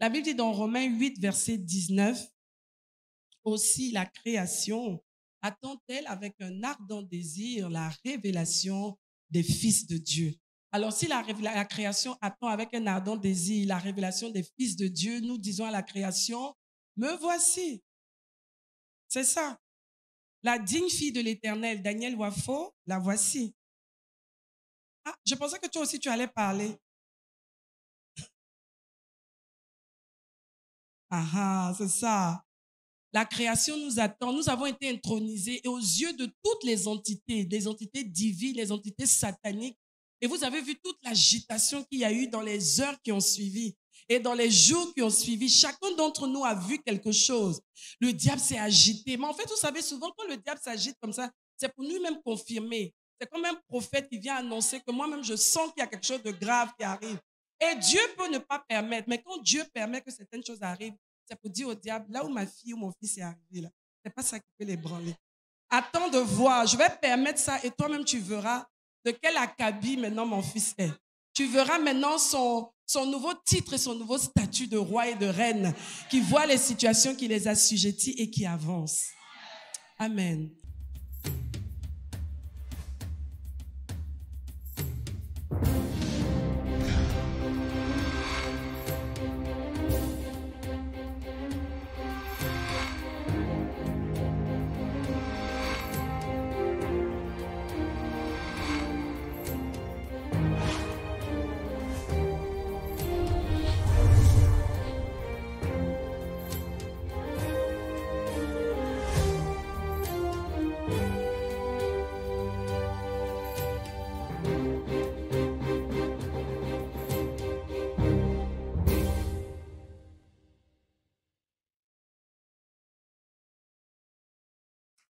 La Bible dit dans Romains 8, verset 19, aussi la création attend-elle avec un ardent désir la révélation des fils de Dieu. Alors si la création attend avec un ardent désir la révélation des fils de Dieu, nous disons à la création, me voici. C'est ça. La digne fille de l'Éternel, Daniel Wafo, la voici. Ah, je pensais que toi aussi tu allais parler. Ah, c'est ça. La création nous attend. Nous avons été intronisés et aux yeux de toutes les entités divines, les entités sataniques. Et vous avez vu toute l'agitation qu'il y a eu dans les heures qui ont suivi et dans les jours qui ont suivi. Chacun d'entre nous a vu quelque chose. Le diable s'est agité. Mais en fait, vous savez, souvent quand le diable s'agite comme ça, c'est pour nous-mêmes confirmer. C'est comme un prophète qui vient annoncer que moi-même, je sens qu'il y a quelque chose de grave qui arrive. Et Dieu peut ne pas permettre. Mais quand Dieu permet que certaines choses arrivent, c'est pour dire au diable, là où ma fille ou mon fils est arrivé, là, c'est pas ça qui peut l'ébranler. Attends de voir, je vais permettre ça et toi-même tu verras de quel acabit maintenant mon fils est. Tu verras maintenant son nouveau titre et son nouveau statut de roi et de reine qui voit les situations qui les assujettit et qui avance. Amen.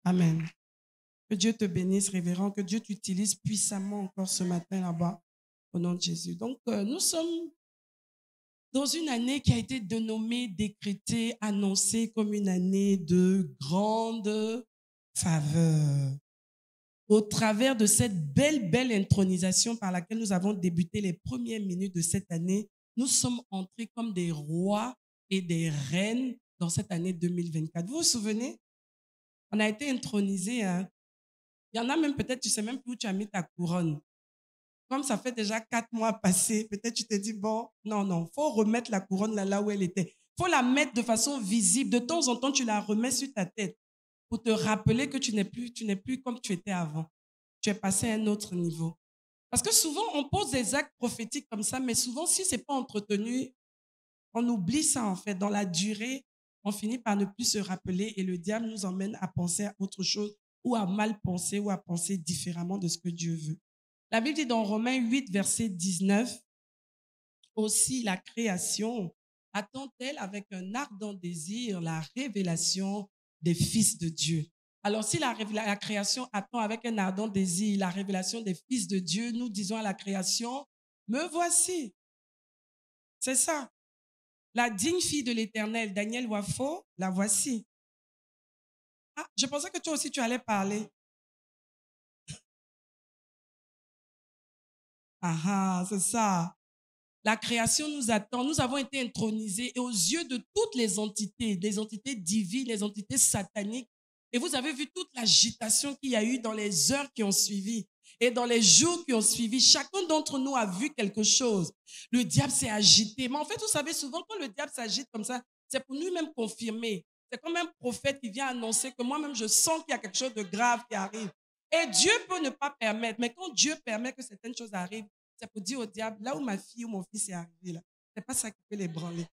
Amen. Que Dieu te bénisse, révérend, que Dieu t'utilise puissamment encore ce matin là-bas, au nom de Jésus. Donc, nous sommes dans une année qui a été dénommée, décrétée, annoncée comme une année de grande faveur. Au travers de cette belle intronisation par laquelle nous avons débuté les premières minutes de cette année, nous sommes entrés comme des rois et des reines dans cette année 2024. Vous vous souvenez? On a été intronisés. Hein? Il y en a même peut-être, tu ne sais même plus où tu as mis ta couronne. Comme ça fait déjà 4 mois passés, peut-être tu te dis, bon, non, il faut remettre la couronne là où elle était. Il faut la mettre de façon visible. De temps en temps, tu la remets sur ta tête pour te rappeler que tu n'es plus comme tu étais avant. Tu es passé à un autre niveau. Parce que souvent, on pose des actes prophétiques comme ça, mais souvent, si ce n'est pas entretenu, on oublie ça en fait. Dans la durée, on finit par ne plus se rappeler et le diable nous emmène à penser à autre chose ou à mal penser ou à penser différemment de ce que Dieu veut. La Bible dit dans Romains 8, verset 19, aussi la création attend-elle avec un ardent désir la révélation des fils de Dieu. Alors si la création attend avec un ardent désir la révélation des fils de Dieu, nous disons à la création, me voici. C'est ça. La digne fille de l'Éternel, Daniel Wafo, la voici. Ah, je pensais que toi aussi tu allais parler. Ah, c'est ça. La création nous attend. Nous avons été intronisés et aux yeux de toutes les entités divines, les entités sataniques. Et vous avez vu toute l'agitation qu'il y a eu dans les heures qui ont suivi et dans les jours qui ont suivi. Chacun d'entre nous a vu quelque chose. Le diable s'est agité. Mais en fait, vous savez, souvent quand le diable s'agite comme ça, c'est pour nous-mêmes confirmer. C'est comme un prophète qui vient annoncer que moi-même, je sens qu'il y a quelque chose de grave qui arrive. Et Dieu peut ne pas permettre. Mais quand Dieu permet que certaines choses arrivent, c'est pour dire au diable, là où ma fille ou mon fils est arrivé, là, c'est pas ça qui peut l'ébranler.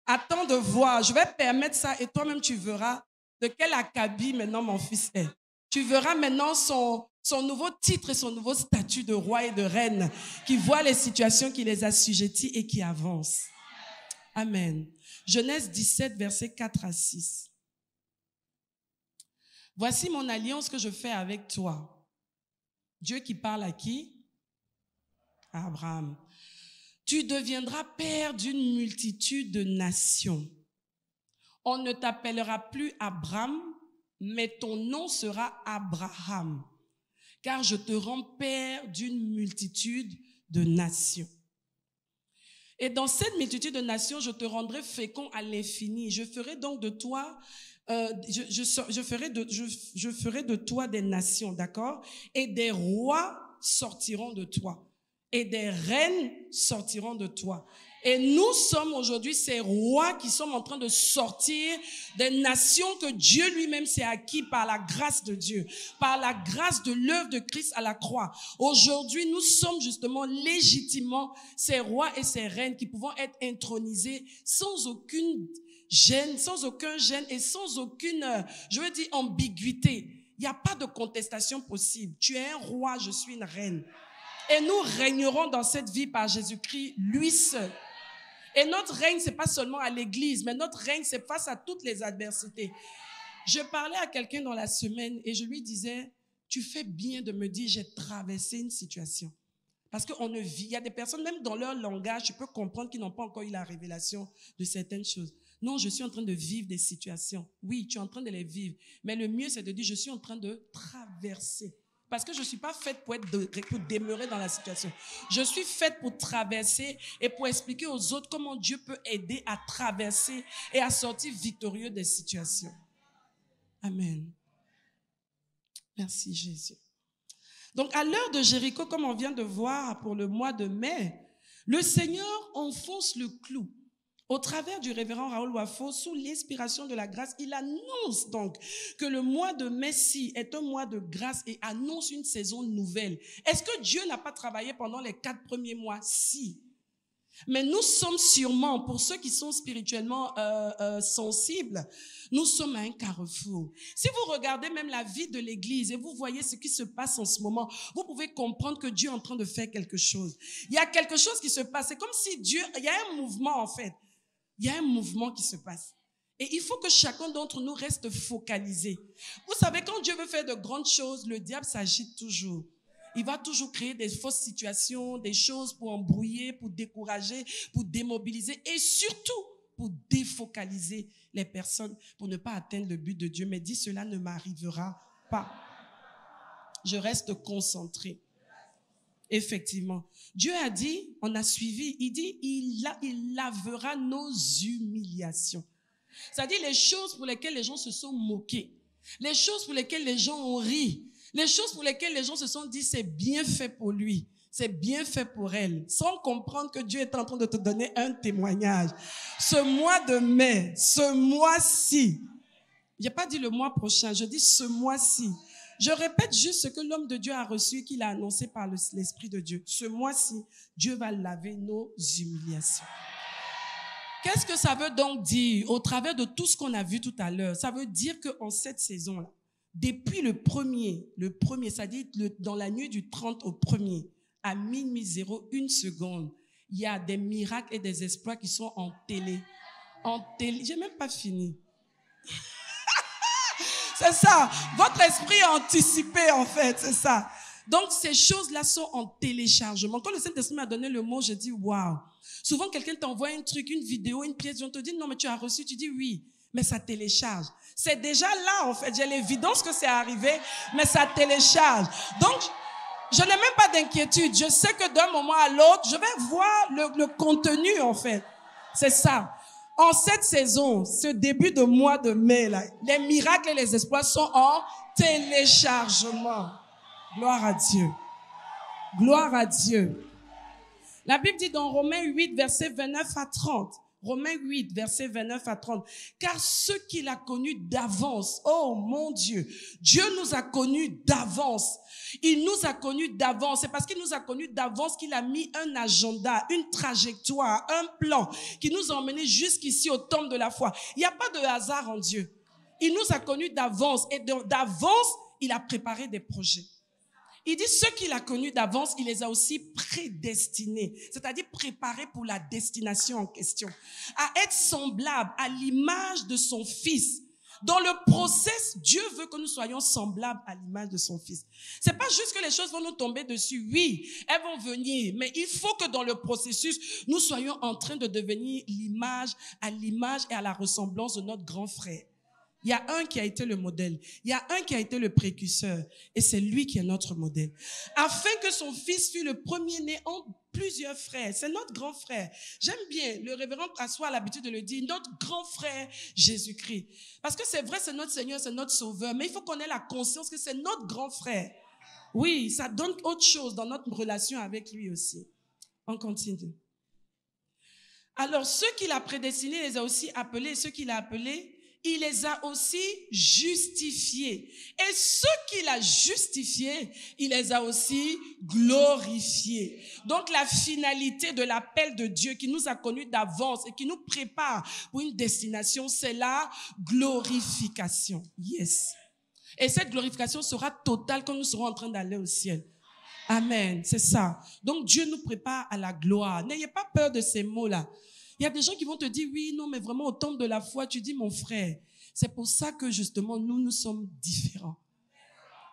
Attends de voir, je vais permettre ça et toi-même tu verras de quel acabit maintenant mon fils est. Tu verras maintenant son nouveau titre et son nouveau statut de roi et de reine qui voit les situations qui les assujettit et qui avance. Amen. Genèse 17, versets 4 à 6. Voici mon alliance que je fais avec toi. Dieu qui parle à qui? À Abraham. Tu deviendras père d'une multitude de nations. On ne t'appellera plus Abraham, mais ton nom sera Abraham, car je te rends père d'une multitude de nations. Et dans cette multitude de nations, je te rendrai fécond à l'infini. Je ferai donc de toi, je ferai de toi des nations, d'accord? Et des rois sortiront de toi. Et des reines sortiront de toi. Et nous sommes aujourd'hui ces rois qui sommes en train de sortir des nations que Dieu lui-même s'est acquis par la grâce de Dieu, par la grâce de l'œuvre de Christ à la croix. Aujourd'hui, nous sommes justement légitimement ces rois et ces reines qui pouvons être intronisés sans aucune gêne, sans aucun gêne et sans aucune, je veux dire, ambiguïté. Il n'y a pas de contestation possible. Tu es un roi, je suis une reine. Et nous régnerons dans cette vie par Jésus-Christ, lui seul. Et notre règne, c'est pas seulement à l'église, mais notre règne, c'est face à toutes les adversités. Je parlais à quelqu'un dans la semaine et je lui disais, tu fais bien de me dire, j'ai traversé une situation. Parce qu'on ne vit, il y a des personnes, même dans leur langage, tu peux comprendre qu'ils n'ont pas encore eu la révélation de certaines choses. Non, je suis en train de vivre des situations. Oui, tu es en train de les vivre. Mais le mieux, c'est de dire, je suis en train de traverser. Parce que je ne suis pas faite pour demeurer dans la situation. Je suis faite pour traverser et pour expliquer aux autres comment Dieu peut aider à traverser et à sortir victorieux des situations. Amen. Merci Jésus. Donc à l'heure de Jéricho, comme on vient de voir pour le mois de mai, le Seigneur enfonce le clou. Au travers du révérend Raoul Wafo, sous l'inspiration de la grâce, il annonce donc que le mois de Messie est un mois de grâce et annonce une saison nouvelle. Est-ce que Dieu n'a pas travaillé pendant les 4 premiers mois? Si. Mais nous sommes sûrement, pour ceux qui sont spirituellement sensibles, nous sommes à un carrefour. Si vous regardez même la vie de l'Église et vous voyez ce qui se passe en ce moment, vous pouvez comprendre que Dieu est en train de faire quelque chose. Il y a quelque chose qui se passe. C'est comme si Dieu, il y a un mouvement en fait. Il y a un mouvement qui se passe. Et il faut que chacun d'entre nous reste focalisé. Vous savez, quand Dieu veut faire de grandes choses, le diable s'agite toujours. Il va toujours créer des fausses situations, des choses pour embrouiller, pour décourager, pour démobiliser et surtout pour défocaliser les personnes pour ne pas atteindre le but de Dieu. Mais dit, cela ne m'arrivera pas. Je reste concentré. Effectivement. Dieu a dit, on a suivi, il dit, il lavera nos humiliations. C'est-à-dire les choses pour lesquelles les gens se sont moqués, les choses pour lesquelles les gens ont ri, les choses pour lesquelles les gens se sont dit, c'est bien fait pour lui, c'est bien fait pour elle, sans comprendre que Dieu est en train de te donner un témoignage. Ce mois de mai, ce mois-ci, j'ai pas dit le mois prochain, je dis ce mois-ci. Je répète juste ce que l'homme de Dieu a reçu et qu'il a annoncé par l'Esprit de Dieu. Ce mois-ci, Dieu va laver nos humiliations. Qu'est-ce que ça veut donc dire au travers de tout ce qu'on a vu tout à l'heure? Ça veut dire qu'en cette saison-là, depuis le premier, c'est-à-dire dans la nuit du 30 au 1er, à minuit 01 seconde, il y a des miracles et des exploits qui sont en télé. J'ai même pas fini. C'est ça. Votre esprit est anticipé, en fait. C'est ça. Donc, ces choses-là sont en téléchargement. Quand le Saint-Esprit m'a donné le mot, j'ai dit, waouh. Souvent, quelqu'un t'envoie un truc, une vidéo, une pièce, on te dit, non, mais tu as reçu. Tu dis, oui, mais ça télécharge. C'est déjà là, en fait. J'ai l'évidence que c'est arrivé, mais ça télécharge. Donc, je n'ai même pas d'inquiétude. Je sais que d'un moment à l'autre, je vais voir le contenu, en fait. C'est ça. En cette saison, ce début de mois de mai, là, les miracles et les exploits sont en téléchargement. Gloire à Dieu. Gloire à Dieu. La Bible dit dans Romains 8, versets 29 à 30. Romains 8, versets 29 à 30. Car ceux qu'il a connus d'avance, oh mon Dieu, Dieu nous a connus d'avance. Il nous a connus d'avance. C'est parce qu'il nous a connus d'avance qu'il a mis un agenda, une trajectoire, un plan qui nous a emmenés jusqu'ici au temple de la foi. Il n'y a pas de hasard en Dieu. Il nous a connus d'avance et d'avance, il a préparé des projets. Il dit ceux qu'il a connus d'avance, il les a aussi prédestinés, c'est-à-dire préparés pour la destination en question, à être semblables à l'image de son Fils. Dans le process, Dieu veut que nous soyons semblables à l'image de son Fils. C'est pas juste que les choses vont nous tomber dessus. Oui, elles vont venir, mais il faut que dans le processus, nous soyons en train de devenir à l'image et à la ressemblance de notre grand frère. Il y a un qui a été le modèle. Il y a un qui a été le précurseur. Et c'est lui qui est notre modèle. Afin que son fils fût le premier-né en plusieurs frères. C'est notre grand frère. J'aime bien, le révérend François a l'habitude de le dire, notre grand frère Jésus-Christ. Parce que c'est vrai, c'est notre Seigneur, c'est notre Sauveur. Mais il faut qu'on ait la conscience que c'est notre grand frère. Oui, ça donne autre chose dans notre relation avec lui aussi. On continue. Alors, ceux qu'il a prédestinés, il les a aussi appelés. Ceux qu'il a appelés, il les a aussi justifiés. Et ceux qu'il a justifiés, il les a aussi glorifiés. Donc, la finalité de l'appel de Dieu qui nous a connus d'avance et qui nous prépare pour une destination, c'est la glorification. Yes. Et cette glorification sera totale quand nous serons en train d'aller au ciel. Amen, c'est ça. Donc, Dieu nous prépare à la gloire. N'ayez pas peur de ces mots-là. Il y a des gens qui vont te dire, oui, non, mais vraiment, au temple de la foi, tu dis, mon frère, c'est pour ça que justement, nous sommes différents.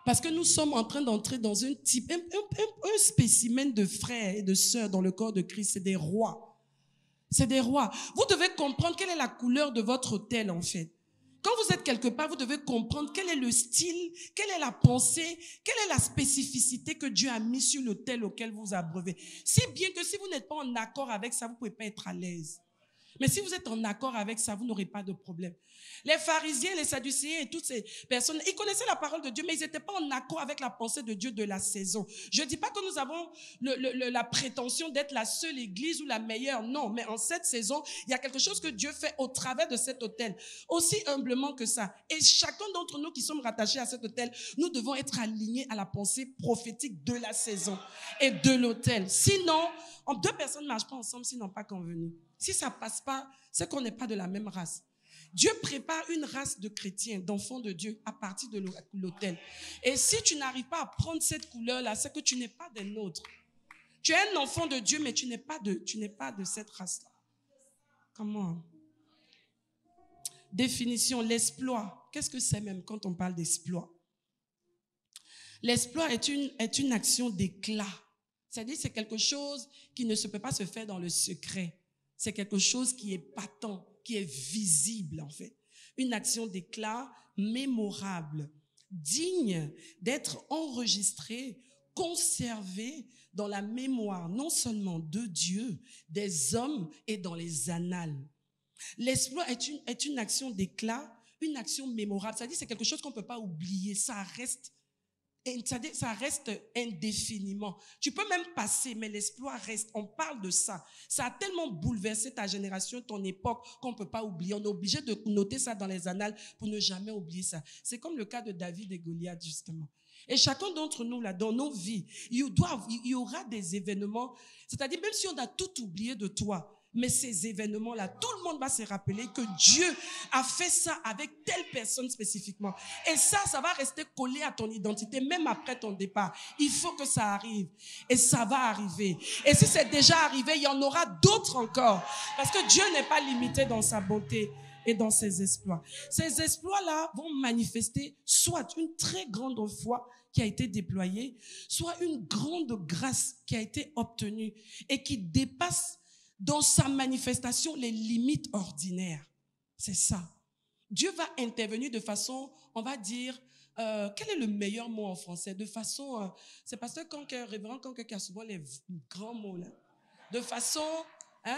Parce que nous sommes en train d'entrer dans un type, un spécimen de frères et de sœurs dans le corps de Christ. C'est des rois. C'est des rois. Vous devez comprendre quelle est la couleur de votre autel, en fait. Quand vous êtes quelque part, vous devez comprendre quel est le style, quelle est la pensée, quelle est la spécificité que Dieu a mis sur l'autel auquel vous abreuvez. Si bien que si vous n'êtes pas en accord avec ça, vous ne pouvez pas être à l'aise. Mais si vous êtes en accord avec ça, vous n'aurez pas de problème. Les pharisiens, les sadducéens et toutes ces personnes, ils connaissaient la parole de Dieu, mais ils n'étaient pas en accord avec la pensée de Dieu de la saison. Je ne dis pas que nous avons la prétention d'être la seule église ou la meilleure, non. Mais en cette saison, il y a quelque chose que Dieu fait au travers de cet autel, aussi humblement que ça. Et chacun d'entre nous qui sommes rattachés à cet autel, nous devons être alignés à la pensée prophétique de la saison et de l'autel. Sinon, deux personnes ne marchent pas ensemble s'ils n'ont pas convenu. Si ça ne passe pas, c'est qu'on n'est pas de la même race. Dieu prépare une race de chrétiens, d'enfants de Dieu à partir de l'autel. Et si tu n'arrives pas à prendre cette couleur-là, c'est que tu n'es pas des nôtres. Tu es un enfant de Dieu, mais tu n'es pas de cette race-là. Comment? Définition, l'exploit. Qu'est-ce que c'est même quand on parle d'exploit? L'exploit est une action d'éclat. C'est-à-dire c'est quelque chose qui ne se peut pas se faire dans le secret. C'est quelque chose qui est patent, qui est visible en fait. Une action d'éclat mémorable, digne d'être enregistrée, conservée dans la mémoire non seulement de Dieu, des hommes et dans les annales. L'exploit est une action d'éclat, une action mémorable. C'est-à-dire c'est quelque chose qu'on ne peut pas oublier, ça reste indéfiniment. Tu peux même passer, mais l'exploit reste. On parle de ça. Ça a tellement bouleversé ta génération, ton époque, qu'on ne peut pas oublier. On est obligé de noter ça dans les annales pour ne jamais oublier ça. C'est comme le cas de David et Goliath, justement. Et chacun d'entre nous, là, dans nos vies, il y aura des événements. C'est-à-dire, même si on a tout oublié de toi, mais ces événements-là, tout le monde va se rappeler que Dieu a fait ça avec telle personne spécifiquement. Et ça va rester collé à ton identité, même après ton départ. Il faut que ça arrive. Et ça va arriver. Et si c'est déjà arrivé, il y en aura d'autres encore. Parce que Dieu n'est pas limité dans sa bonté et dans ses exploits. Ces exploits-là vont manifester soit une très grande foi qui a été déployée, soit une grande grâce qui a été obtenue et qui dépasse dans sa manifestation les limites ordinaires. C'est ça. Dieu va intervenir de façon, on va dire, quel est le meilleur mot en français? De façon, c'est pasteur Conquer, révérend Conquer qui a souvent les grands mots là. De façon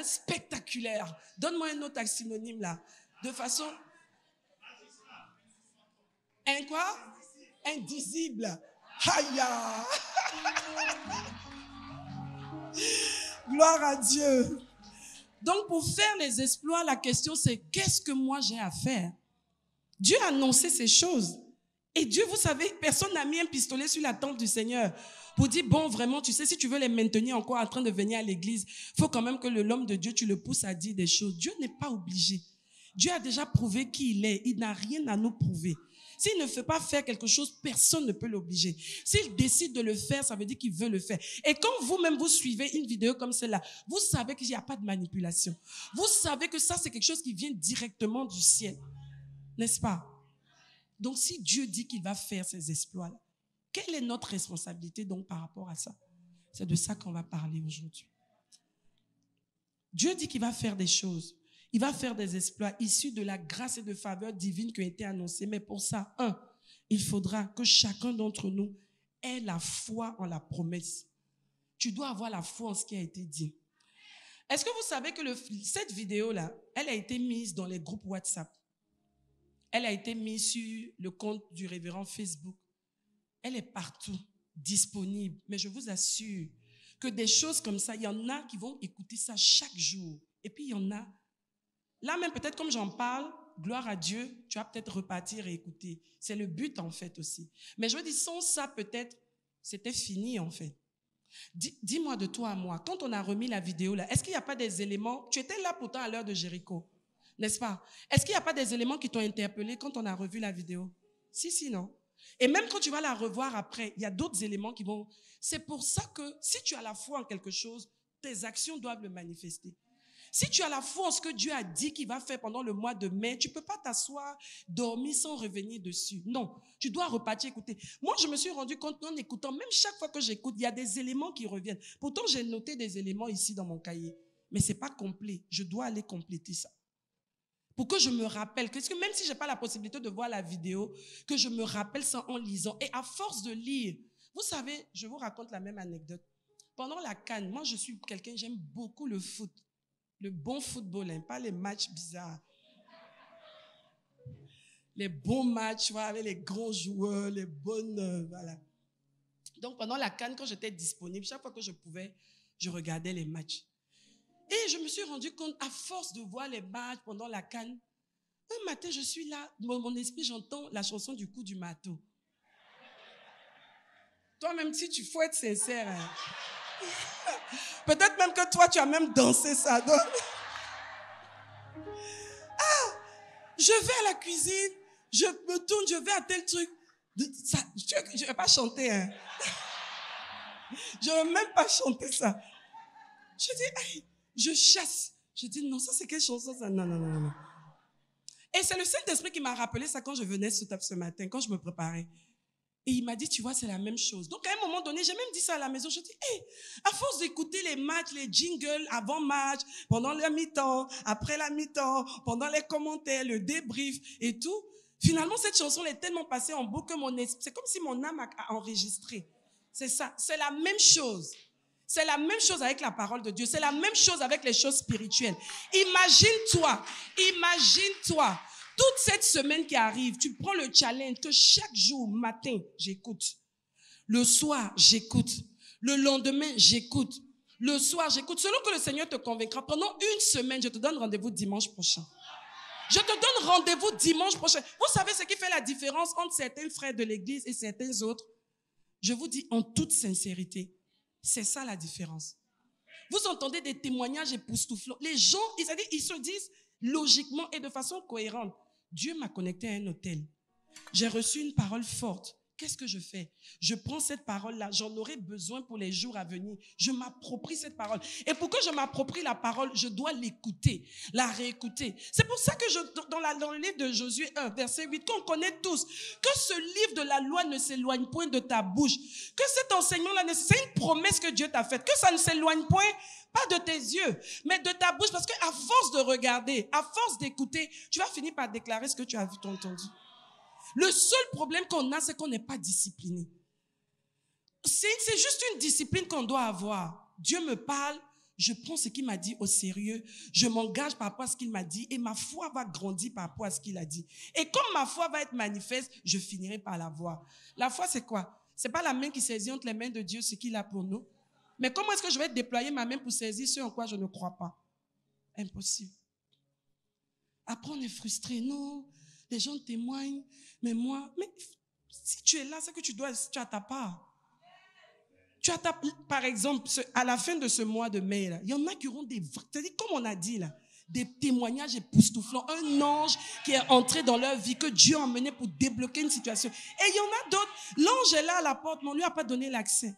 spectaculaire. Donne-moi un autre synonyme là. De façon, quoi? Indisible. Aïe! Gloire à Dieu. Donc, pour faire les exploits, la question c'est qu'est-ce que moi j'ai à faire? Dieu a annoncé ces choses. Et Dieu, vous savez, personne n'a mis un pistolet sur la tente du Seigneur pour dire, bon, vraiment, tu sais, si tu veux les maintenir encore en train de venir à l'église, il faut quand même que l'homme de Dieu, tu le pousses à dire des choses. Dieu n'est pas obligé. Dieu a déjà prouvé qui il est. Il n'a rien à nous prouver. S'il ne fait pas faire quelque chose, personne ne peut l'obliger. S'il décide de le faire, ça veut dire qu'il veut le faire. Et quand vous-même, vous suivez une vidéo comme celle-là, vous savez qu'il n'y a pas de manipulation. Vous savez que ça, c'est quelque chose qui vient directement du ciel. N'est-ce pas? Donc, si Dieu dit qu'il va faire ces exploits-là, quelle est notre responsabilité donc par rapport à ça? C'est de ça qu'on va parler aujourd'hui. Dieu dit qu'il va faire des choses. Il va faire des exploits issus de la grâce et de faveur divine qui ont été annoncés. Mais pour ça, il faudra que chacun d'entre nous ait la foi en la promesse. Tu dois avoir la foi en ce qui a été dit. Est-ce que vous savez que cette vidéo-là, elle a été mise dans les groupes WhatsApp? Elle a été mise sur le compte du révérend Facebook. Elle est partout, disponible. Mais je vous assure que des choses comme ça, il y en a qui vont écouter ça chaque jour. Et puis il y en a, là même peut-être comme j'en parle, gloire à Dieu, tu vas peut-être repartir et écouter. C'est le but en fait aussi. Mais je veux dire, sans ça peut-être, c'était fini en fait. Dis-moi de toi à moi, quand on a remis la vidéo là, est-ce qu'il n'y a pas des éléments, tu étais là pourtant à l'heure de Jéricho, n'est-ce pas? Est-ce qu'il n'y a pas des éléments qui t'ont interpellé quand on a revu la vidéo? Si, non. Et même quand tu vas la revoir après, il y a d'autres éléments qui vont... C'est pour ça que si tu as la foi en quelque chose, tes actions doivent le manifester. Si tu as la foi en ce que Dieu a dit qu'il va faire pendant le mois de mai, tu ne peux pas t'asseoir, dormir sans revenir dessus. Non, tu dois repartir écouter. Moi, je me suis rendu compte en écoutant, même chaque fois que j'écoute, il y a des éléments qui reviennent. Pourtant, j'ai noté des éléments ici dans mon cahier, mais ce n'est pas complet. Je dois aller compléter ça. Pour que je me rappelle, parce que même si je n'ai pas la possibilité de voir la vidéo, que je me rappelle ça en lisant. Et à force de lire, vous savez, je vous raconte la même anecdote. Pendant la CAN, moi je suis quelqu'un, j'aime beaucoup le foot. Le bon football, hein, pas les matchs bizarres. Les bons matchs, voilà, avec les grands joueurs, les bonnes... voilà. Donc pendant la CAN, quand j'étais disponible, chaque fois que je pouvais, je regardais les matchs. Et je me suis rendu compte, à force de voir les matchs pendant la CAN, un matin, je suis là, dans mon esprit, j'entends la chanson du coup du marteau. Toi-même, si tu faut être sincère, hein. Peut-être même que toi, tu as même dansé ça. Donc... je vais à la cuisine, je me tourne, je vais à tel truc. Ça, je ne vais pas chanter. Hein. Je ne vais même pas chanter ça. Je dis, hey, je chasse. Je dis, non, ça c'est quelle chanson ça? Non. Et c'est le Saint-Esprit qui m'a rappelé ça quand je venais ce matin, quand je me préparais. Et il m'a dit, tu vois, c'est la même chose. Donc à un moment donné, j'ai même dit ça à la maison. Je dis, hey, à force d'écouter les matchs, les jingles avant match, pendant la mi-temps, après la mi-temps, pendant les commentaires, le débrief et tout, finalement cette chanson est tellement passée en boucle que mon esprit, c'est comme si mon âme a enregistré. C'est ça, c'est la même chose. C'est la même chose avec la parole de Dieu. C'est la même chose avec les choses spirituelles. Imagine-toi, toute cette semaine qui arrive, tu prends le challenge que chaque jour, matin, j'écoute. Le soir, j'écoute. Le lendemain, j'écoute. Le soir, j'écoute. Selon que le Seigneur te convaincra, pendant une semaine, je te donne rendez-vous dimanche prochain. Je te donne rendez-vous dimanche prochain. Vous savez ce qui fait la différence entre certains frères de l'église et certains autres? Je vous dis en toute sincérité, c'est ça la différence. Vous entendez des témoignages époustouflants. Les gens, ils se disent logiquement et de façon cohérente, Dieu m'a connecté à un hôtel. J'ai reçu une parole forte. Qu'est-ce que je fais? Je prends cette parole-là, j'en aurai besoin pour les jours à venir. Je m'approprie cette parole. Et pour que je m'approprie la parole, je dois l'écouter, la réécouter. C'est pour ça que dans le livre de Josué 1, verset 8, qu'on connaît tous, que ce livre de la loi ne s'éloigne point de ta bouche, que cet enseignement-là, c'est une promesse que Dieu t'a faite, que ça ne s'éloigne point, pas de tes yeux, mais de ta bouche, parce qu'à force de regarder, à force d'écouter, tu vas finir par déclarer ce que tu as vu, entendu. Le seul problème qu'on a, c'est qu'on n'est pas discipliné. C'est juste une discipline qu'on doit avoir. Dieu me parle, je prends ce qu'il m'a dit au sérieux, je m'engage par rapport à ce qu'il m'a dit et ma foi va grandir par rapport à ce qu'il a dit. Et comme ma foi va être manifeste, je finirai par la voir. La foi, c'est quoi? C'est pas la main qui saisit entre les mains de Dieu ce qu'il a pour nous. Mais comment est-ce que je vais déployer ma main pour saisir ce en quoi je ne crois pas? Impossible. Après, on est frustré. Non, les gens témoignent, mais moi, mais si tu es là, c'est que tu as ta part. Par exemple, à la fin de ce mois de mai, là, il y en a qui auront c'est-à-dire, comme on a dit là, des témoignages époustouflants, un ange qui est entré dans leur vie, que Dieu a emmené pour débloquer une situation. Et il y en a d'autres, l'ange est là à la porte, mais on ne lui a pas donné l'accès.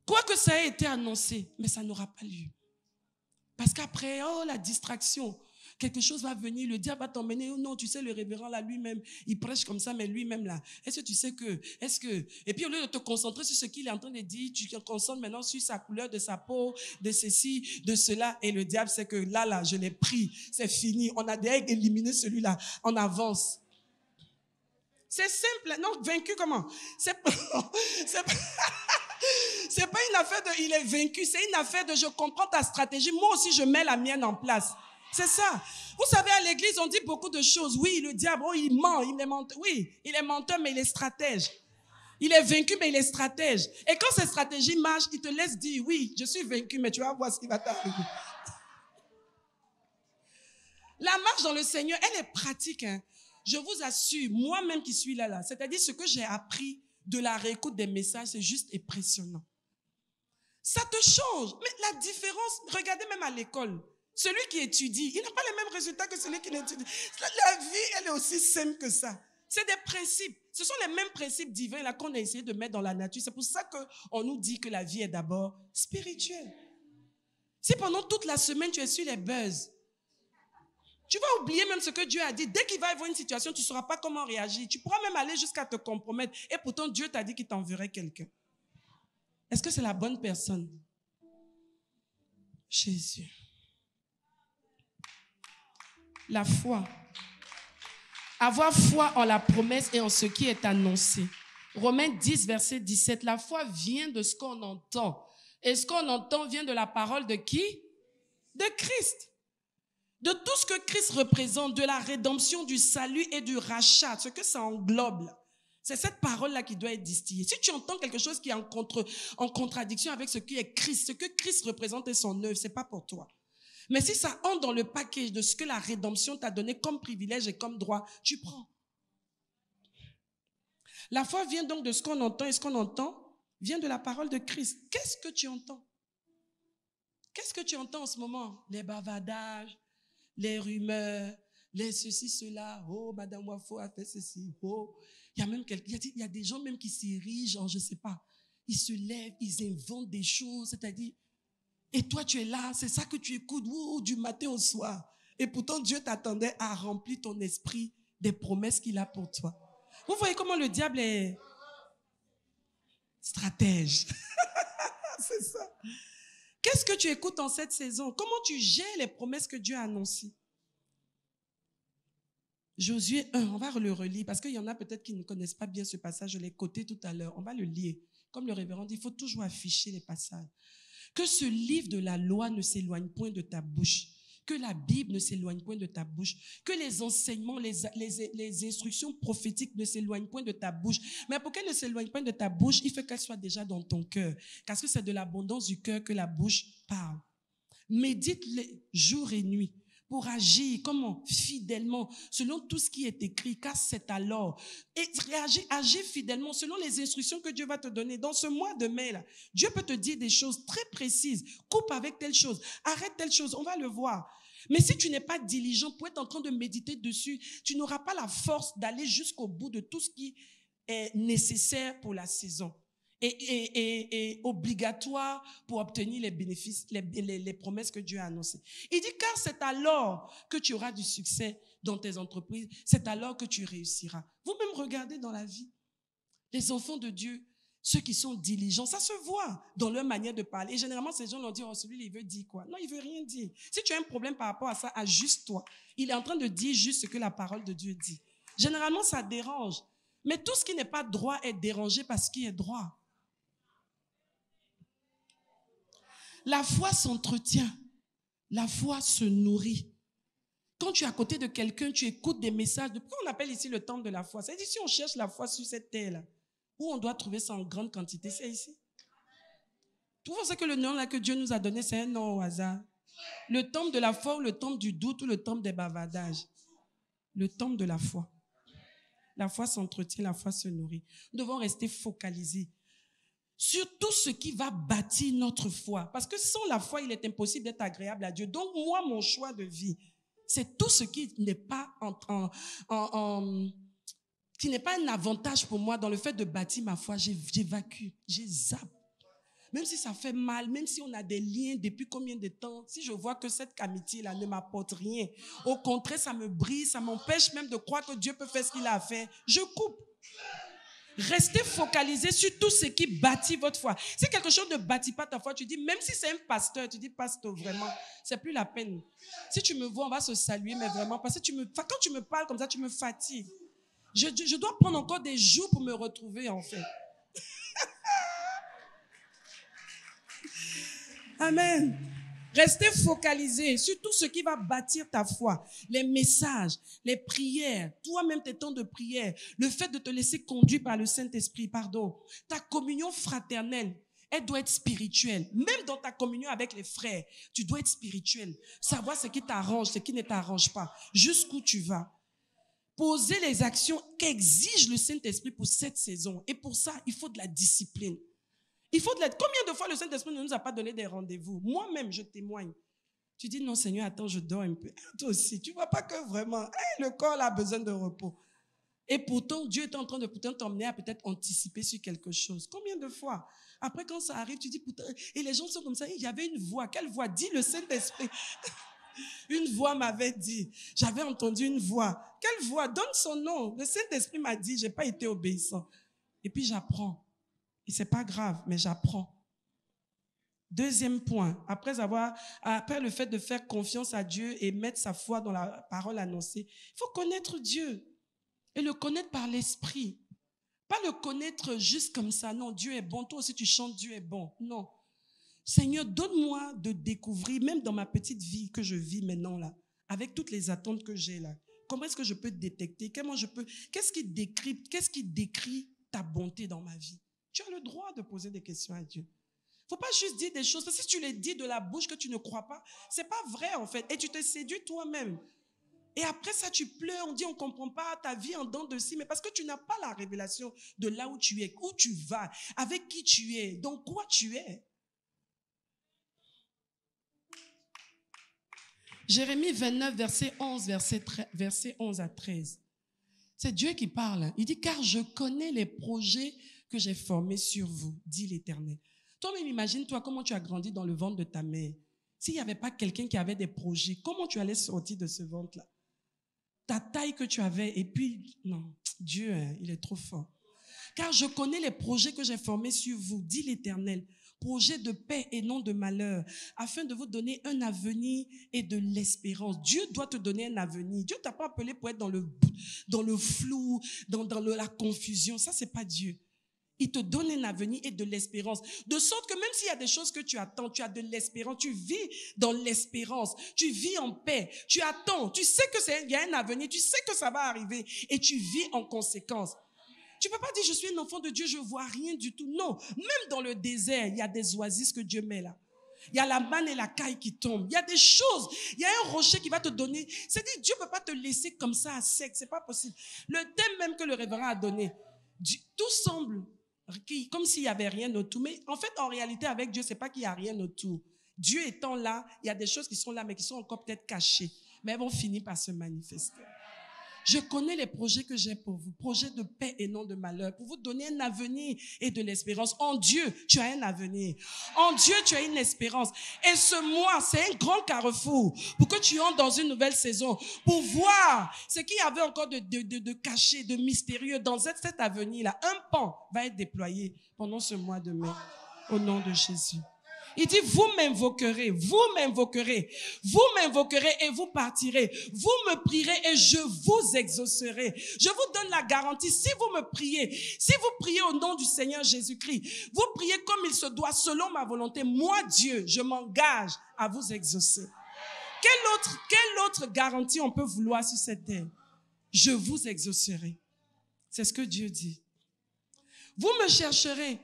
Quoique ça ait été annoncé, mais ça n'aura pas lieu. Parce qu'après, oh, la distraction. quelque chose va venir, le diable va t'emmener. Oh non, tu sais, le révérend là, lui-même, il prêche comme ça, mais lui-même là, est-ce que tu sais que, et puis au lieu de te concentrer sur ce qu'il est en train de dire, tu te concentres maintenant sur sa couleur de sa peau, de ceci, de cela, et le diable sait que là, je l'ai pris, c'est fini, on a déjà éliminé celui-là, on avance. C'est simple. Non, vaincu comment? C'est pas une affaire de il est vaincu, c'est une affaire de je comprends ta stratégie, moi aussi je mets la mienne en place. C'est ça. Vous savez, à l'église, on dit beaucoup de choses. Oui, le diable, oh, il ment, il est menteur. Oui, il est menteur, mais il est stratège. Il est vaincu, mais il est stratège. Et quand cette stratégie marche, il te laisse dire, oui, je suis vaincu, mais tu vas voir ce qui va t'arriver. La marche dans le Seigneur, elle est pratique, hein. Je vous assure, moi-même qui suis là, c'est-à-dire ce que j'ai appris de la réécoute des messages, c'est juste impressionnant. Ça te change. Mais la différence, regardez même à l'école. Celui qui étudie, il n'a pas les mêmes résultats que celui qui n'étudie. La vie, elle est aussi simple que ça. C'est des principes. Ce sont les mêmes principes divins là qu'on a essayé de mettre dans la nature. C'est pour ça qu'on nous dit que la vie est d'abord spirituelle. Si pendant toute la semaine, tu es sur les buzz, tu vas oublier même ce que Dieu a dit. Dès qu'il va y avoir une situation, tu ne sauras pas comment réagir. Tu pourras même aller jusqu'à te compromettre. Et pourtant, Dieu t'a dit qu'il t'enverrait quelqu'un. Est-ce que c'est la bonne personne? Jésus. La foi. Avoir foi en la promesse et en ce qui est annoncé. Romains 10, verset 17. La foi vient de ce qu'on entend. Et ce qu'on entend vient de la parole de qui? De Christ. De tout ce que Christ représente, de la rédemption, du salut et du rachat, ce que ça englobe. C'est cette parole-là qui doit être distillée. Si tu entends quelque chose qui est en contradiction avec ce qui est Christ, ce que Christ représente et son œuvre, ce n'est pas pour toi. Mais si ça entre dans le package de ce que la rédemption t'a donné comme privilège et comme droit, tu prends. La foi vient donc de ce qu'on entend, et ce qu'on entend vient de la parole de Christ. Qu'est-ce que tu entends? Qu'est-ce que tu entends en ce moment? Les bavardages, les rumeurs, les ceci, cela. Oh, Madame Wafo a fait ceci. Oh, il y a des gens même qui s'érigent en, je ne sais pas. Ils se lèvent, ils inventent des choses, c'est-à-dire, et toi tu es là, c'est ça que tu écoutes du matin au soir. Et pourtant Dieu t'attendait à remplir ton esprit des promesses qu'il a pour toi. Vous voyez comment le diable est stratège. C'est ça. Qu'est-ce que tu écoutes en cette saison? Comment tu gères les promesses que Dieu a annoncées? Josué 1, on va le relire parce qu'il y en a peut-être qui ne connaissent pas bien ce passage, je l'ai coté tout à l'heure. On va le lire. Comme le révérend dit, il faut toujours afficher les passages. Que ce livre de la loi ne s'éloigne point de ta bouche. Que la Bible ne s'éloigne point de ta bouche. Que les enseignements, les instructions prophétiques ne s'éloignent point de ta bouche. Mais pour qu'elles ne s'éloignent pas de ta bouche, il faut qu'elles soient déjà dans ton cœur. Parce que c'est de l'abondance du cœur que la bouche parle. Médite-les jour et nuit pour agir, comment? Fidèlement, selon tout ce qui est écrit, car c'est alors. Et agir fidèlement selon les instructions que Dieu va te donner. Dans ce mois de mai, là, Dieu peut te dire des choses très précises. Coupe avec telle chose, arrête telle chose, on va le voir. Mais si tu n'es pas diligent pour être en train de méditer dessus, tu n'auras pas la force d'aller jusqu'au bout de tout ce qui est nécessaire pour la saison. Et obligatoire pour obtenir les bénéfices, les promesses que Dieu a annoncées. Il dit, car c'est alors que tu auras du succès dans tes entreprises, c'est alors que tu réussiras. Vous-même regardez dans la vie, les enfants de Dieu, ceux qui sont diligents, ça se voit dans leur manière de parler. Et généralement, ces gens l'ont dit, oh, celui-là, il veut dire quoi? Non, il veut rien dire. Si tu as un problème par rapport à ça, ajuste-toi. Il est en train de dire juste ce que la parole de Dieu dit. Généralement, ça dérange. Mais tout ce qui n'est pas droit est dérangé par ce qui est droit. La foi s'entretient. La foi se nourrit. Quand tu es à côté de quelqu'un, tu écoutes des messages. Pourquoi on appelle ici le temple de la foi? C'est ici on cherche la foi sur cette terre-là. Où on doit trouver ça en grande quantité, c'est ici. Vous pensez que le nom là que Dieu nous a donné, c'est un nom au hasard? Le temple de la foi ou le temple du doute ou le temple des bavardages? Le temple de la foi. La foi s'entretient, la foi se nourrit. Nous devons rester focalisés sur tout ce qui va bâtir notre foi. Parce que sans la foi, il est impossible d'être agréable à Dieu. Donc moi, mon choix de vie, c'est tout ce qui n'est pas qui n'est pas un avantage pour moi dans le fait de bâtir ma foi. J'évacue, je zappe. même si ça fait mal, même si on a des liens depuis combien de temps, si je vois que cette amitié-là ne m'apporte rien, au contraire, ça me brise, ça m'empêche même de croire que Dieu peut faire ce qu'il a à faire, je coupe. Restez focalisé sur tout ce qui bâtit votre foi. Si quelque chose ne bâtit pas ta foi, tu dis, même si c'est un pasteur, tu dis, pasteur, vraiment, c'est plus la peine. Si tu me vois, on va se saluer, mais vraiment, parce que quand tu me parles comme ça, tu me fatigues. Je dois prendre encore des jours pour me retrouver, en fait. Amen. Restez focalisé sur tout ce qui va bâtir ta foi. Les messages, les prières, toi-même tes temps de prière, le fait de te laisser conduire par le Saint-Esprit, ta communion fraternelle, elle doit être spirituelle. Même dans ta communion avec les frères, tu dois être spirituel. Savoir ce qui t'arrange, ce qui ne t'arrange pas, jusqu'où tu vas. Poser les actions qu'exige le Saint-Esprit pour cette saison. Et pour ça, il faut de la discipline. Combien de fois le Saint-Esprit ne nous a pas donné des rendez-vous? Moi-même, je témoigne. Tu dis, non Seigneur, attends, je dors un peu. Toi aussi, tu ne vois pas que vraiment, le corps a besoin de repos. Et pourtant, Dieu est en train de t'emmener à peut-être anticiper sur quelque chose. Combien de fois? Après, quand ça arrive, tu dis, pourtant, et les gens sont comme ça, il y avait une voix. Quelle voix? Dis le Saint-Esprit. Une voix m'avait dit, j'avais entendu une voix. Quelle voix? Donne son nom. Le Saint-Esprit m'a dit, je n'ai pas été obéissant. Et puis j'apprends. Et c'est pas grave, mais j'apprends. Deuxième point, après le fait de faire confiance à Dieu et mettre sa foi dans la parole annoncée, il faut connaître Dieu et le connaître par l'esprit. Pas le connaître juste comme ça. Non, Dieu est bon. Toi aussi, tu chantes Dieu est bon. Non. Seigneur, donne-moi de découvrir, même dans ma petite vie que je vis maintenant là, avec toutes les attentes que j'ai là, comment est-ce que je peux détecter, qu'est-ce qui décrit ta bonté dans ma vie? Tu as le droit de poser des questions à Dieu. Il ne faut pas juste dire des choses, parce que si tu les dis de la bouche que tu ne crois pas, ce n'est pas vrai en fait. Et tu te séduis toi-même. Et après ça, tu pleures, on dit on ne comprend pas ta vie en dents de scie, mais parce que tu n'as pas la révélation de là où tu es, où tu vas, avec qui tu es, dans quoi tu es. Jérémie 29, verset 11 à 13. C'est Dieu qui parle. Il dit, car je connais les projets que j'ai formés sur vous, dit l'Éternel. Toi-même, imagine-toi comment tu as grandi dans le ventre de ta mère. S'il n'y avait pas quelqu'un qui avait des projets, comment tu allais sortir de ce ventre-là? Ta taille que tu avais, et puis, non, Dieu, il est trop fort. Car je connais les projets que j'ai formés sur vous, dit l'Éternel. Projets de paix et non de malheur, afin de vous donner un avenir et de l'espérance. Dieu doit te donner un avenir. Dieu ne t'a pas appelé pour être dans le flou, dans la confusion. Ça, c'est pas Dieu. Il te donne un avenir et de l'espérance. De sorte que même s'il y a des choses que tu attends, tu as de l'espérance, tu vis dans l'espérance, tu vis en paix, tu attends, tu sais qu'il y a un avenir, tu sais que ça va arriver et tu vis en conséquence. Tu ne peux pas dire, je suis un enfant de Dieu, je ne vois rien du tout. Non, même dans le désert, il y a des oasis que Dieu met là. Il y a la manne et la caille qui tombent. Il y a des choses. Il y a un rocher qui va te donner. C'est-à-dire, Dieu ne peut pas te laisser comme ça à sec. Ce n'est pas possible. Le thème même que le révérend a donné, tout semble comme s'il n'y avait rien autour. Mais en fait, en réalité, avec Dieu, ce n'est pas qu'il n'y a rien autour. Dieu étant là, il y a des choses qui sont là, mais qui sont encore peut-être cachées. Mais elles vont finir par se manifester. Je connais les projets que j'ai pour vous, projets de paix et non de malheur, pour vous donner un avenir et de l'espérance. En Dieu, tu as un avenir. En Dieu, tu as une espérance. Et ce mois, c'est un grand carrefour pour que tu entres dans une nouvelle saison, pour voir ce qu'il y avait encore de caché, de mystérieux dans cet avenir-là. Un pan va être déployé pendant ce mois de mai, au nom de Jésus. Il dit, vous m'invoquerez et vous partirez. Vous me prierez et je vous exaucerai. Je vous donne la garantie, si vous me priez, si vous priez au nom du Seigneur Jésus-Christ, vous priez comme il se doit, selon ma volonté, moi Dieu, je m'engage à vous exaucer. Quelle autre garantie on peut vouloir sur cette terre? Je vous exaucerai. C'est ce que Dieu dit. Vous me chercherez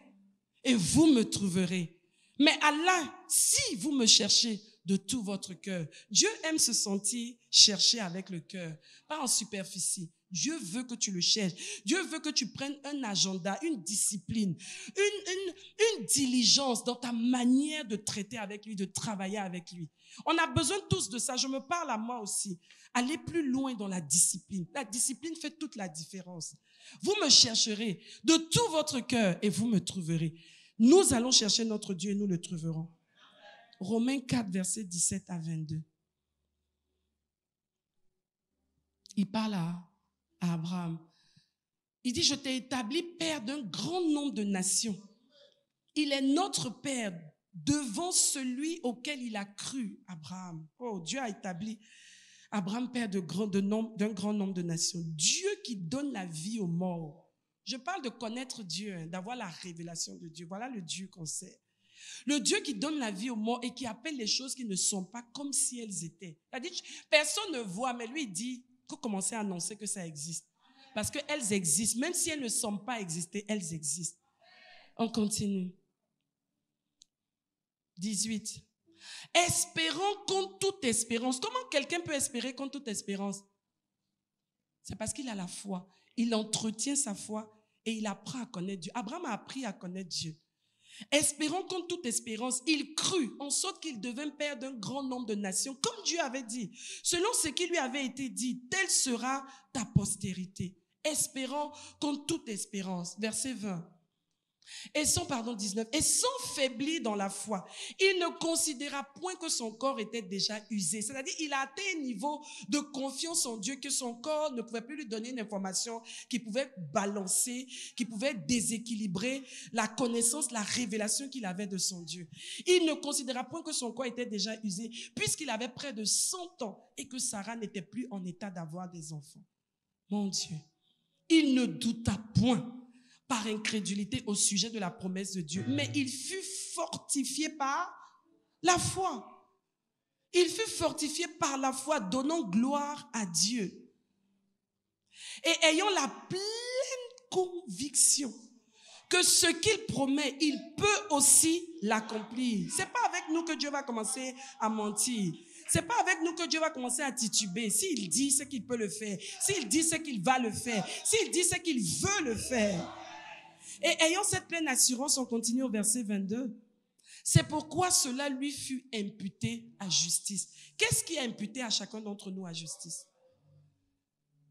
et vous me trouverez. Mais Allah, si vous me cherchez de tout votre cœur, Dieu aime se sentir cherché avec le cœur, pas en superficie. Dieu veut que tu le cherches. Dieu veut que tu prennes un agenda, une discipline, une diligence dans ta manière de traiter avec lui, de travailler avec lui. On a besoin tous de ça. Je me parle à moi aussi. Aller plus loin dans la discipline. La discipline fait toute la différence. Vous me chercherez de tout votre cœur et vous me trouverez. Nous allons chercher notre Dieu et nous le trouverons. Romains 4, versets 17 à 22. Il parle à Abraham. Il dit, je t'ai établi père d'un grand nombre de nations. Il est notre père devant celui auquel il a cru, Abraham. Oh, Dieu a établi Abraham père d'un grand nombre de nations. Dieu qui donne la vie aux morts. Je parle de connaître Dieu, d'avoir la révélation de Dieu. Voilà le Dieu qu'on sait. Le Dieu qui donne la vie aux morts et qui appelle les choses qui ne sont pas comme si elles étaient. C'est-à-dire, personne ne voit, mais lui il dit, il faut commencer à annoncer que ça existe. Parce qu'elles existent. Même si elles ne semblent pas exister, elles existent. On continue. 18. Espérons contre toute espérance. Comment quelqu'un peut espérer contre toute espérance? C'est parce qu'il a la foi. Il entretient sa foi et il apprend à connaître Dieu. Abraham a appris à connaître Dieu. Espérons contre toute espérance. Il crut en sorte qu'il devint père d'un grand nombre de nations, comme Dieu avait dit. Selon ce qui lui avait été dit, telle sera ta postérité. Espérons contre toute espérance. Verset 20. Et sans 19, et sans faiblir dans la foi, il ne considéra point que son corps était déjà usé. C'est-à-dire, il a atteint un niveau de confiance en Dieu que son corps ne pouvait plus lui donner une information qui pouvait balancer, qui pouvait déséquilibrer la connaissance, la révélation qu'il avait de son Dieu. Il ne considéra point que son corps était déjà usé, puisqu'il avait près de 100 ans et que Sarah n'était plus en état d'avoir des enfants. Mon Dieu, il ne douta point par incrédulité au sujet de la promesse de Dieu, mais il fut fortifié par la foi. Il fut fortifié par la foi, donnant gloire à Dieu. Et ayant la pleine conviction que ce qu'il promet, il peut aussi l'accomplir. C'est pas avec nous que Dieu va commencer à mentir. C'est pas avec nous que Dieu va commencer à tituber. S'il dit, c'est qu'il peut le faire. S'il dit, c'est qu'il va le faire. S'il dit, c'est qu'il veut le faire. Et ayant cette pleine assurance, on continue au verset 22. C'est pourquoi cela lui fut imputé à justice. Qu'est-ce qui est imputé à chacun d'entre nous à justice?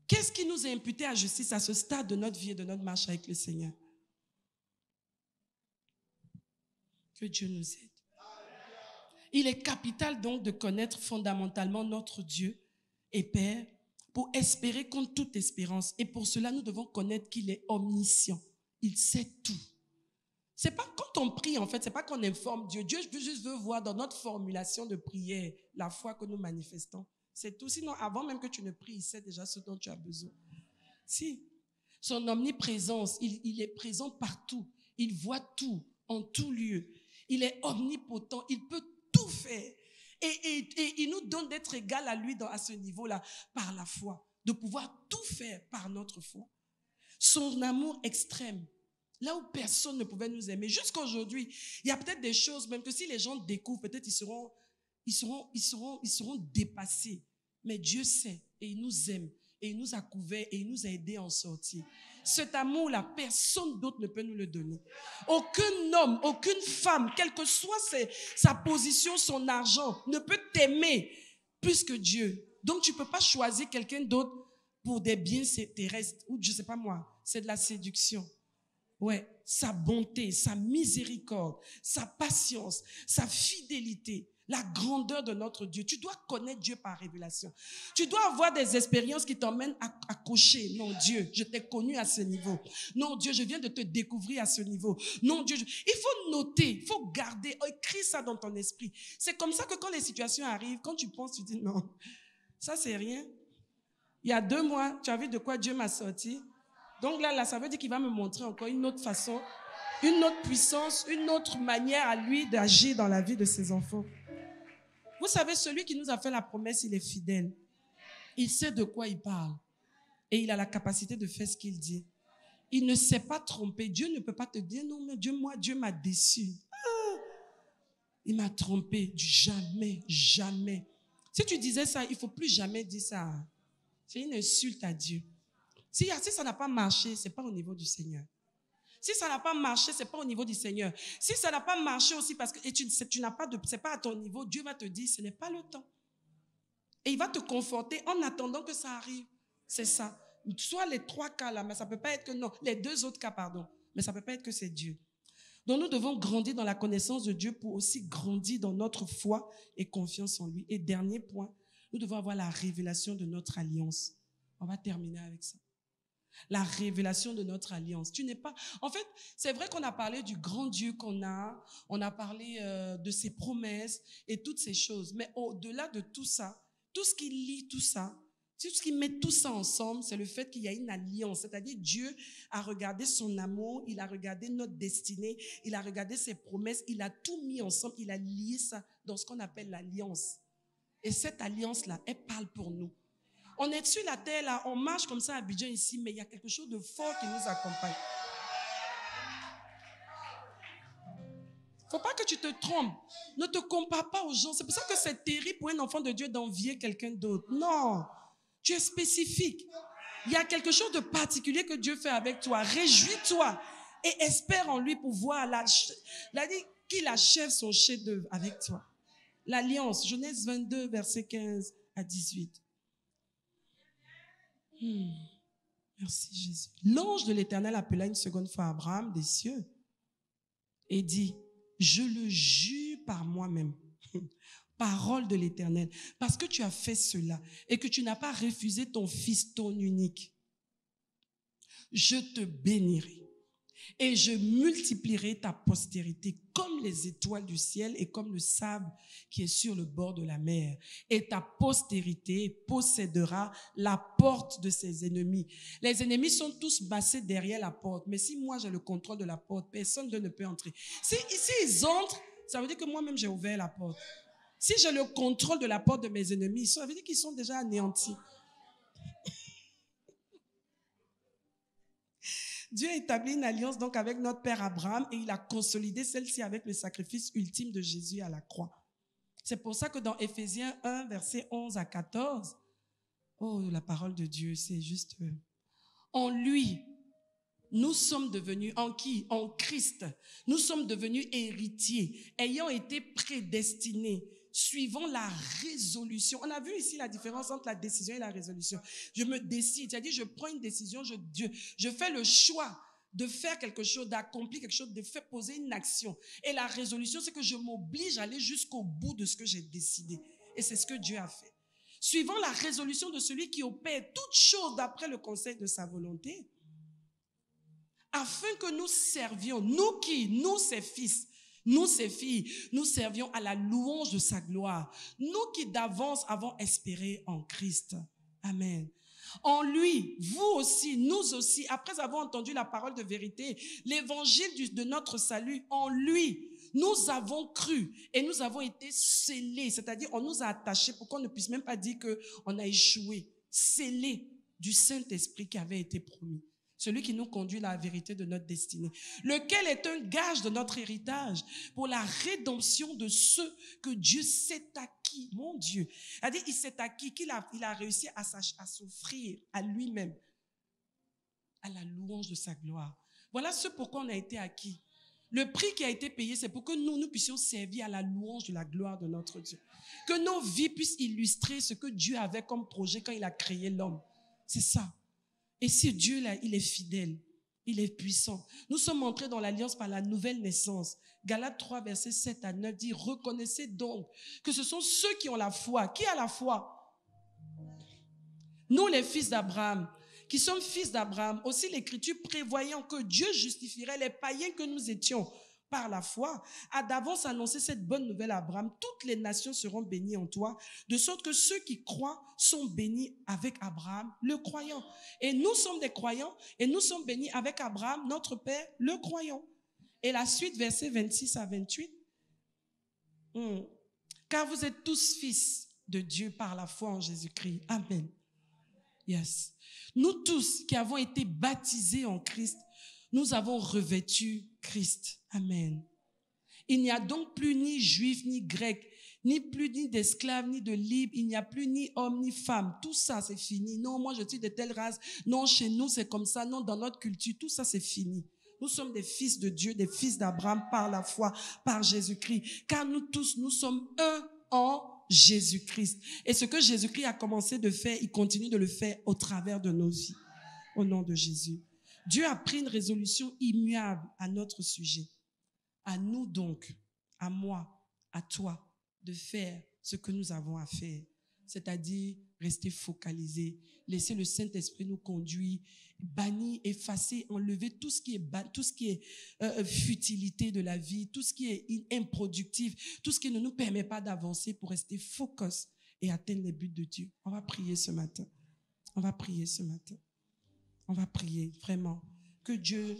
Qu'est-ce qui nous est imputé à justice à ce stade de notre vie et de notre marche avec le Seigneur? Que Dieu nous aide. Il est capital donc de connaître fondamentalement notre Dieu et Père pour espérer contre toute espérance. Et pour cela, nous devons connaître qu'il est omniscient. Il sait tout. C'est pas quand on prie, en fait, c'est pas qu'on informe Dieu. Dieu juste veut voir dans notre formulation de prière la foi que nous manifestons. C'est tout. Sinon, avant même que tu ne pries, il sait déjà ce dont tu as besoin. Si. Son omniprésence, il est présent partout. Il voit tout, en tout lieu. Il est omnipotent. Il peut tout faire. Et il nous donne d'être égal à lui à ce niveau-là, par la foi. De pouvoir tout faire par notre foi. Son amour extrême, là où personne ne pouvait nous aimer. Jusqu'à aujourd'hui, il y a peut-être des choses, même que si les gens découvrent, peut-être ils seront dépassés. Mais Dieu sait et il nous aime et il nous a couverts et il nous a aidés à en sortir. Cet amour-là, personne d'autre ne peut nous le donner. Aucun homme, aucune femme, quelle que soit sa position, son argent, ne peut t'aimer plus que Dieu. Donc tu ne peux pas choisir quelqu'un d'autre pour des biens terrestres, ou je ne sais pas moi, c'est de la séduction. Ouais, sa bonté, sa miséricorde, sa patience, sa fidélité, la grandeur de notre Dieu. Tu dois connaître Dieu par révélation. Tu dois avoir des expériences qui t'emmènent à cocher. Non, Dieu, je t'ai connu à ce niveau. Non, Dieu, je viens de te découvrir à ce niveau. Non, Dieu, il faut noter, il faut garder, écris ça dans ton esprit. C'est comme ça que quand les situations arrivent, quand tu penses, tu dis non, ça c'est rien. Il y a 2 mois, tu as vu de quoi Dieu m'a sorti. Donc là, ça veut dire qu'il va me montrer encore une autre façon, une autre puissance, une autre manière à lui d'agir dans la vie de ses enfants. Vous savez, celui qui nous a fait la promesse, il est fidèle. Il sait de quoi il parle. Et il a la capacité de faire ce qu'il dit. Il ne s'est pas trompé. Dieu ne peut pas te dire, non, mais Dieu m'a déçu. Ah, il m'a trompé. Jamais, jamais. Si tu disais ça, il ne faut plus jamais dire ça. C'est une insulte à Dieu. Si ça n'a pas marché, ce n'est pas au niveau du Seigneur. Si ça n'a pas marché, ce n'est pas au niveau du Seigneur. Si ça n'a pas marché aussi parce que tu n'as pas c'est pas à ton niveau, Dieu va te dire, ce n'est pas le temps. Et il va te conforter en attendant que ça arrive. C'est ça. Soit les 3 cas là, mais ça ne peut pas être que non. Les 2 autres cas, pardon. Mais ça ne peut pas être que c'est Dieu. Donc nous devons grandir dans la connaissance de Dieu pour aussi grandir dans notre foi et confiance en lui. Et dernier point, nous devons avoir la révélation de notre alliance. On va terminer avec ça. La révélation de notre alliance. Tu n'es pas... En fait, c'est vrai qu'on a parlé du grand Dieu qu'on a, on a parlé de ses promesses et toutes ces choses. Mais au-delà de tout ça, tout ce qui lie tout ça, tout ce qui met tout ça ensemble, c'est le fait qu'il y a une alliance. C'est-à-dire Dieu a regardé son amour, il a regardé notre destinée, il a regardé ses promesses, il a tout mis ensemble, il a lié ça dans ce qu'on appelle l'alliance. Et cette alliance-là, elle parle pour nous. On est sur la terre, là, on marche comme ça à Abidjan ici, mais il y a quelque chose de fort qui nous accompagne. Faut pas que tu te trompes. Ne te compare pas aux gens. C'est pour ça que c'est terrible pour un enfant de Dieu d'envier quelqu'un d'autre. Non, tu es spécifique. Il y a quelque chose de particulier que Dieu fait avec toi. Réjouis-toi et espère en lui pour voir qu'il achève son chef-d'œuvre avec toi. L'alliance, Genèse 22, verset 15 à 18. Merci Jésus. L'ange de l'Éternel appela une seconde fois Abraham des cieux et dit, je le jure par moi-même, parole de l'Éternel, parce que tu as fait cela et que tu n'as pas refusé ton fils, ton unique, je te bénirai et je multiplierai ta postérité comme les étoiles du ciel et comme le sable qui est sur le bord de la mer. Et ta postérité possédera la porte de ses ennemis. Les ennemis sont tous massés derrière la porte. Mais si moi j'ai le contrôle de la porte, personne ne peut entrer. Si ici ils entrent, ça veut dire que moi-même j'ai ouvert la porte. Si j'ai le contrôle de la porte de mes ennemis, ça veut dire qu'ils sont déjà anéantis. Dieu a établi une alliance donc avec notre père Abraham et il a consolidé celle-ci avec le sacrifice ultime de Jésus à la croix. C'est pour ça que dans Éphésiens 1, versets 11 à 14, oh, la parole de Dieu, c'est juste... En lui, nous sommes devenus, en qui? En Christ. Nous sommes devenus héritiers, ayant été prédestinés, suivant la résolution. On a vu ici la différence entre la décision et la résolution. Je me décide, c'est-à-dire je prends une décision, je fais le choix de faire quelque chose, d'accomplir quelque chose, de faire poser une action. Et la résolution, c'est que je m'oblige à aller jusqu'au bout de ce que j'ai décidé. Et c'est ce que Dieu a fait. Suivant la résolution de celui qui opère toutes choses d'après le conseil de sa volonté, afin que nous servions, nous qui, nous ses fils, nous ses filles, nous servions à la louange de sa gloire. Nous qui d'avance avons espéré en Christ. Amen. En lui, vous aussi, nous aussi, après avoir entendu la parole de vérité, l'évangile de notre salut, en lui, nous avons cru et nous avons été scellés, c'est-à-dire on nous a attachés pour qu'on ne puisse même pas dire qu'on a échoué, scellés du Saint-Esprit qui avait été promis. Celui qui nous conduit à la vérité de notre destinée, lequel est un gage de notre héritage pour la rédemption de ceux que Dieu s'est acquis. Mon Dieu, c'est-à-dire il s'est acquis, il a réussi à s'offrir à lui-même, à la louange de sa gloire. Voilà ce pourquoi on a été acquis. Le prix qui a été payé, c'est pour que nous puissions servir à la louange de la gloire de notre Dieu. Que nos vies puissent illustrer ce que Dieu avait comme projet quand il a créé l'homme. C'est ça. Et ce Dieu-là, il est fidèle, il est puissant. Nous sommes entrés dans l'alliance par la nouvelle naissance. Galates 3, versets 7 à 9 dit, reconnaissez donc que ce sont ceux qui ont la foi. Qui a la foi? Nous, les fils d'Abraham, qui sommes fils d'Abraham, aussi l'Écriture prévoyant que Dieu justifierait les païens que nous étions par la foi, a d'avance annoncé cette bonne nouvelle à Abraham. Toutes les nations seront bénies en toi, de sorte que ceux qui croient sont bénis avec Abraham, le croyant. Et nous sommes des croyants, et nous sommes bénis avec Abraham, notre Père, le croyant. Et la suite, versets 26 à 28. Car vous êtes tous fils de Dieu par la foi en Jésus-Christ. Amen. Yes. Nous tous qui avons été baptisés en Christ, nous avons revêtu Christ. Amen. Il n'y a donc plus ni juif, ni grec, ni plus ni d'esclaves, ni de libres. Il n'y a plus ni homme, ni femme. Tout ça, c'est fini. Non, moi, je suis de telle race. Non, chez nous, c'est comme ça. Non, dans notre culture, tout ça, c'est fini. Nous sommes des fils de Dieu, des fils d'Abraham par la foi, par Jésus-Christ. Car nous tous, nous sommes un en Jésus-Christ. Et ce que Jésus-Christ a commencé de faire, il continue de le faire au travers de nos vies. Au nom de Jésus. Dieu a pris une résolution immuable à notre sujet. À nous donc, à moi, à toi, de faire ce que nous avons à faire. C'est-à-dire rester focalisé, laisser le Saint-Esprit nous conduire, bannir, effacer, enlever tout ce qui est futilité de la vie, tout ce qui est improductif, tout ce qui ne nous permet pas d'avancer pour rester focus et atteindre les buts de Dieu. On va prier ce matin. On va prier ce matin. On va prier vraiment que Dieu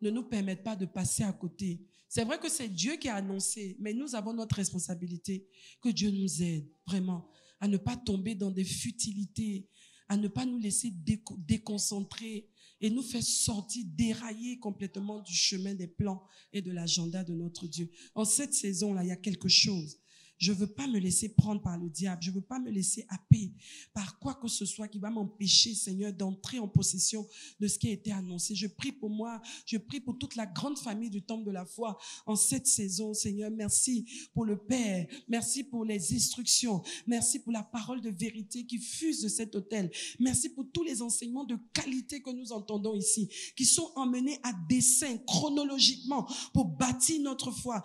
ne nous permette pas de passer à côté. C'est vrai que c'est Dieu qui a annoncé, mais nous avons notre responsabilité. Que Dieu nous aide vraiment à ne pas tomber dans des futilités, à ne pas nous laisser déconcentrer et nous faire sortir, dérailler complètement du chemin des plans et de l'agenda de notre Dieu. En cette saison-là, il y a quelque chose. Je ne veux pas me laisser prendre par le diable. Je ne veux pas me laisser happer par quoi que ce soit qui va m'empêcher, Seigneur, d'entrer en possession de ce qui a été annoncé. Je prie pour moi. Je prie pour toute la grande famille du Temple de la Foi en cette saison, Seigneur. Merci pour le Père. Merci pour les instructions. Merci pour la parole de vérité qui fuse de cet autel. Merci pour tous les enseignements de qualité que nous entendons ici, qui sont emmenés à dessein, chronologiquement, pour bâtir notre foi,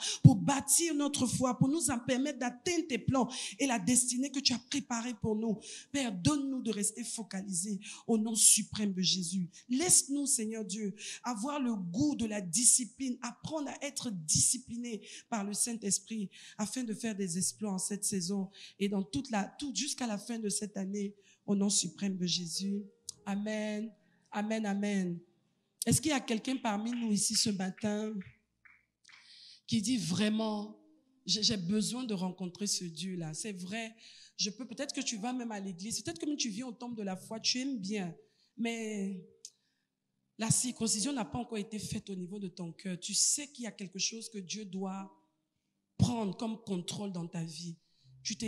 pour nous permettre d'atteindre tes plans et la destinée que tu as préparée pour nous. Père, donne-nous de rester focalisés au nom suprême de Jésus. Laisse-nous, Seigneur Dieu, avoir le goût de la discipline, apprendre à être disciplinés par le Saint-Esprit afin de faire des exploits en cette saison et dans jusqu'à la fin de cette année, au nom suprême de Jésus. Amen, amen, amen. Est-ce qu'il y a quelqu'un parmi nous ici ce matin qui dit vraiment, j'ai besoin de rencontrer ce Dieu-là. C'est vrai, peut-être que tu vas même à l'église, peut-être que même tu viens au temple de la foi, tu aimes bien, mais la circoncision n'a pas encore été faite au niveau de ton cœur. Tu sais qu'il y a quelque chose que Dieu doit prendre comme contrôle dans ta vie. Tu te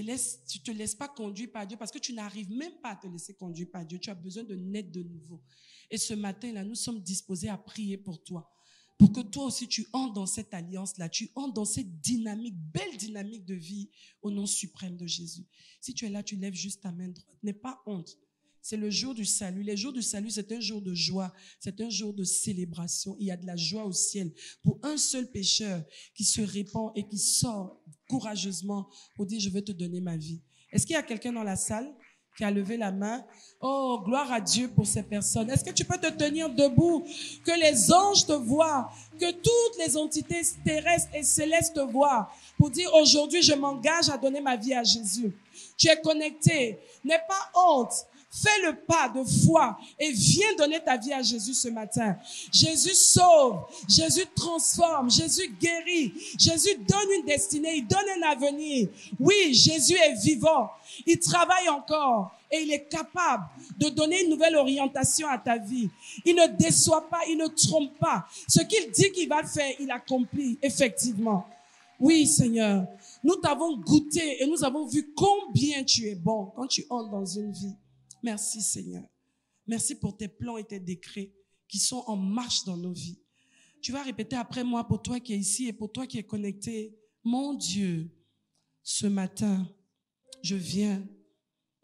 laisses pas conduire par Dieu parce que tu n'arrives même pas à te laisser conduire par Dieu. Tu as besoin de naître de nouveau. Et ce matin-là, nous sommes disposés à prier pour toi. Pour que toi aussi tu entres dans cette alliance-là, tu entres dans cette dynamique, belle dynamique de vie au nom suprême de Jésus. Si tu es là, tu lèves juste ta main droite. N'aie pas honte. C'est le jour du salut. Les jours du salut, c'est un jour de joie, c'est un jour de célébration. Il y a de la joie au ciel pour un seul pécheur qui se répand et qui sort courageusement pour dire « Je veux te donner ma vie ». Est-ce qu'il y a quelqu'un dans la salle qui a levé la main? Oh, gloire à Dieu pour ces personnes. Est-ce que tu peux te tenir debout? Que les anges te voient, que toutes les entités terrestres et célestes te voient pour dire aujourd'hui, je m'engage à donner ma vie à Jésus. Tu es connecté. N'aie pas honte. Fais le pas de foi et viens donner ta vie à Jésus ce matin. Jésus sauve, Jésus transforme, Jésus guérit, Jésus donne une destinée, il donne un avenir. Oui, Jésus est vivant, il travaille encore et il est capable de donner une nouvelle orientation à ta vie. Il ne déçoit pas, il ne trompe pas. Ce qu'il dit qu'il va faire, il accomplit effectivement. Oui, Seigneur, nous t'avons goûté et nous avons vu combien tu es bon quand tu entres dans une vie. Merci Seigneur. Merci pour tes plans et tes décrets qui sont en marche dans nos vies. Tu vas répéter après moi pour toi qui es ici et pour toi qui es connecté. Mon Dieu, ce matin, je viens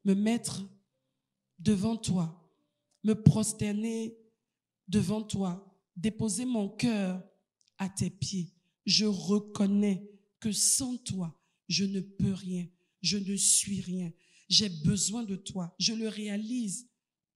me mettre devant toi, me prosterner devant toi, déposer mon cœur à tes pieds. Je reconnais que sans toi, je ne peux rien, je ne suis rien. J'ai besoin de toi. Je le réalise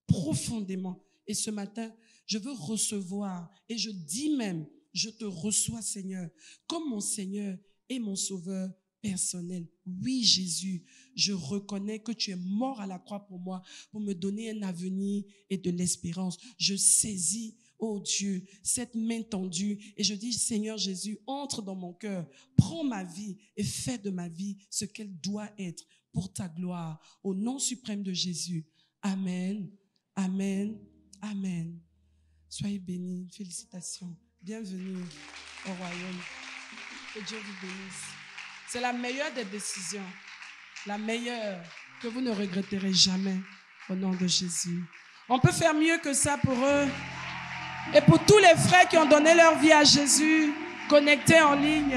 profondément. Et ce matin, je veux recevoir et je dis même, je te reçois Seigneur, comme mon Seigneur et mon Sauveur personnel. Oui Jésus, je reconnais que tu es mort à la croix pour moi, pour me donner un avenir et de l'espérance. Je saisis, oh Dieu, cette main tendue et je dis Seigneur Jésus, entre dans mon cœur, prends ma vie et fais de ma vie ce qu'elle doit être. Pour ta gloire, au nom suprême de Jésus. Amen, amen, amen. Soyez bénis, félicitations. Bienvenue au royaume. Que Dieu vous bénisse. C'est la meilleure des décisions, la meilleure que vous ne regretterez jamais au nom de Jésus. On peut faire mieux que ça pour eux. Et pour tous les frères qui ont donné leur vie à Jésus, connectés en ligne,